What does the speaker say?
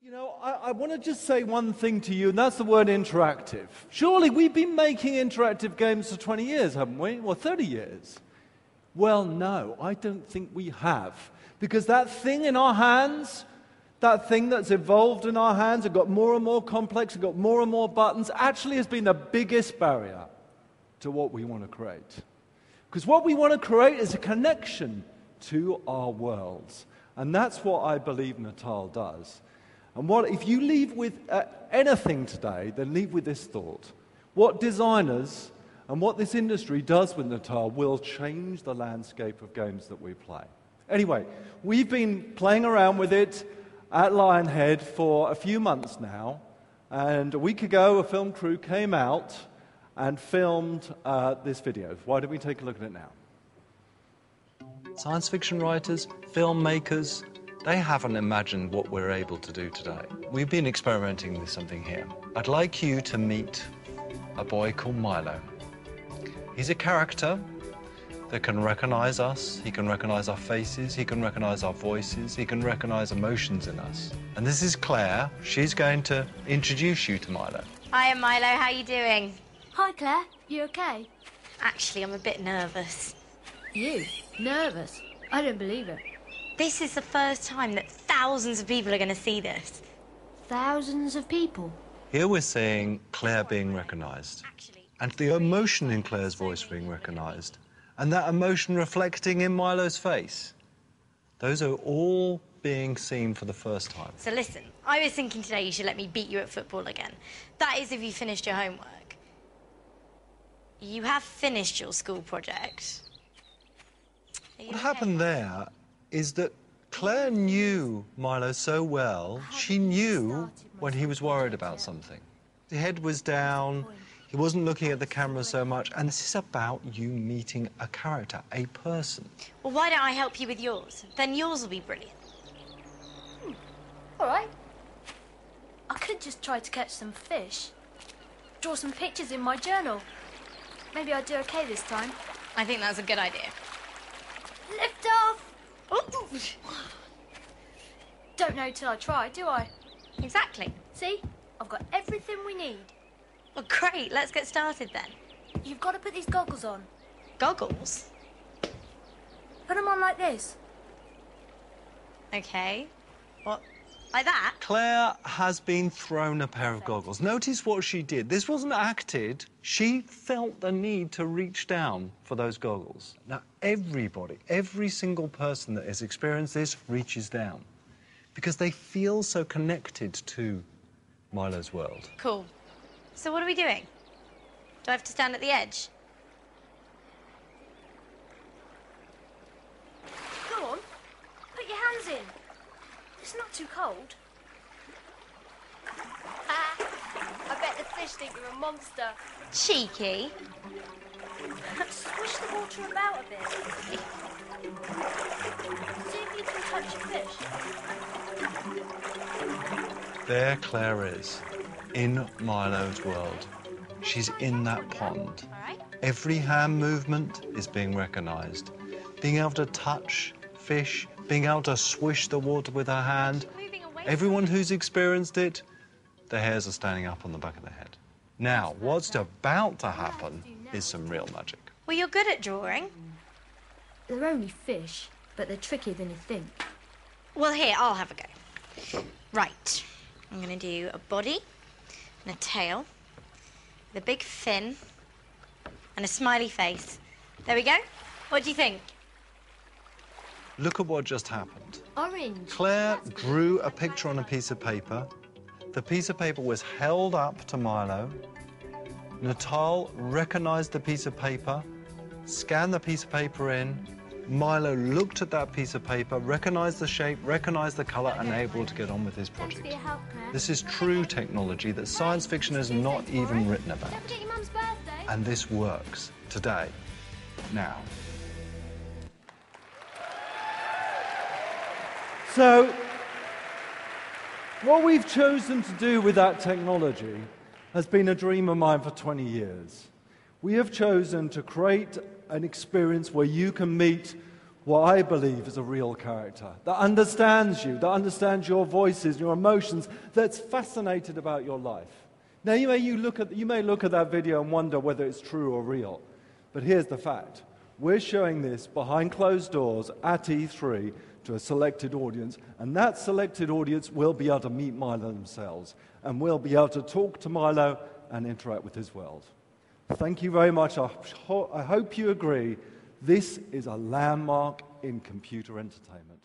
You know, I want to just say one thing to you, and that's the word interactive. Surely we've been making interactive games for 20 years, haven't we? Or 30 years? Well, no, I don't think we have. Because that thing in our hands, that thing that's evolved in our hands and got more and more complex and got more and more buttons, actually has been the biggest barrier to what we want to create. Because what we want to create is a connection to our worlds. And that's what I believe Natal does. And if you leave with anything today, then leave with this thought. What designers and what this industry does with Natal will change the landscape of games that we play. Anyway, we've been playing around with it at Lionhead for a few months now. And a week ago, a film crew came out and filmed this video. Why don't we take a look at it now? Science fiction writers, filmmakers, they haven't imagined what we're able to do today. We've been experimenting with something here. I'd like you to meet a boy called Milo. He's a character that can recognize us, he can recognize our faces, he can recognize our voices, he can recognize emotions in us. And this is Claire. She's going to introduce you to Milo. Hi, I'm Milo. How are you doing? Hi, Claire. You okay? Actually, I'm a bit nervous. You? Nervous? I don't believe it. This is the first time that thousands of people are going to see this. Thousands of people? Here we're seeing Claire being recognized, and the emotion in Claire's voice being recognized, and that emotion reflecting in Milo's face. Those are all being seen for the first time. So listen, I was thinking today you should let me beat you at football again. That is if you finished your homework. You have finished your school project. What happened there is that Claire knew Milo so well, she knew when he was worried about something. His head was down, he wasn't looking at the camera so much, and this is about you meeting a character, a person. Well, why don't I help you with yours? Then yours will be brilliant. All right. I could just try to catch some fish. Draw some pictures in my journal. Maybe I'd do okay this time. I think that's a good idea. Lift off! Ooh. Don't know till I try, do I? Exactly. See? I've got everything we need. Well, great. Let's get started then. You've got to put these goggles on. Goggles? Put them on like this. Okay. What? Like that? Claire has been thrown a pair of goggles. Notice what she did. This wasn't acted. She felt the need to reach down for those goggles. Now, everybody, every single person that has experienced this reaches down because they feel so connected to Milo's world. Cool. So what are we doing? Do I have to stand at the edge? Go on. Put your hands in. It's not too cold. I bet the fish think you're a monster. Cheeky. Swish the water about a bit. See if you can touch a fish. There Claire is, in Milo's world. She's in that pond. All right. Every hand movement is being recognised. Being able to touch fish, being able to swish the water with her hand. Everyone who's experienced it, the hairs are standing up on the back of their head. Now, what's about to happen is some real magic. Well, you're good at drawing. They're only fish, but they're trickier than you think. Well, here, I'll have a go. Right. I'm going to do a body and a tail with a big fin and a smiley face. There we go. What do you think? Look at what just happened. Orange. Claire drew a picture on a piece of paper. The piece of paper was held up to Milo. Natal recognised the piece of paper, scanned the piece of paper in. Milo looked at that piece of paper, recognised the shape, recognised the colour, and able to get on with his project. Thanks for your help, Claire. This is true technology that science fiction has not even written about. Don't forget your mum's birthday. And this works today, now. So, what we've chosen to do with that technology has been a dream of mine for 20 years. We have chosen to create an experience where you can meet what I believe is a real character, that understands you, that understands your voices, your emotions, that's fascinated about your life. Now, you may look at that video and wonder whether it's true or real, but here's the fact. We're showing this behind closed doors at E3 to a selected audience, and that selected audience will be able to meet Milo themselves, and will be able to talk to Milo and interact with his world. Thank you very much. I hope you agree. This is a landmark in computer entertainment.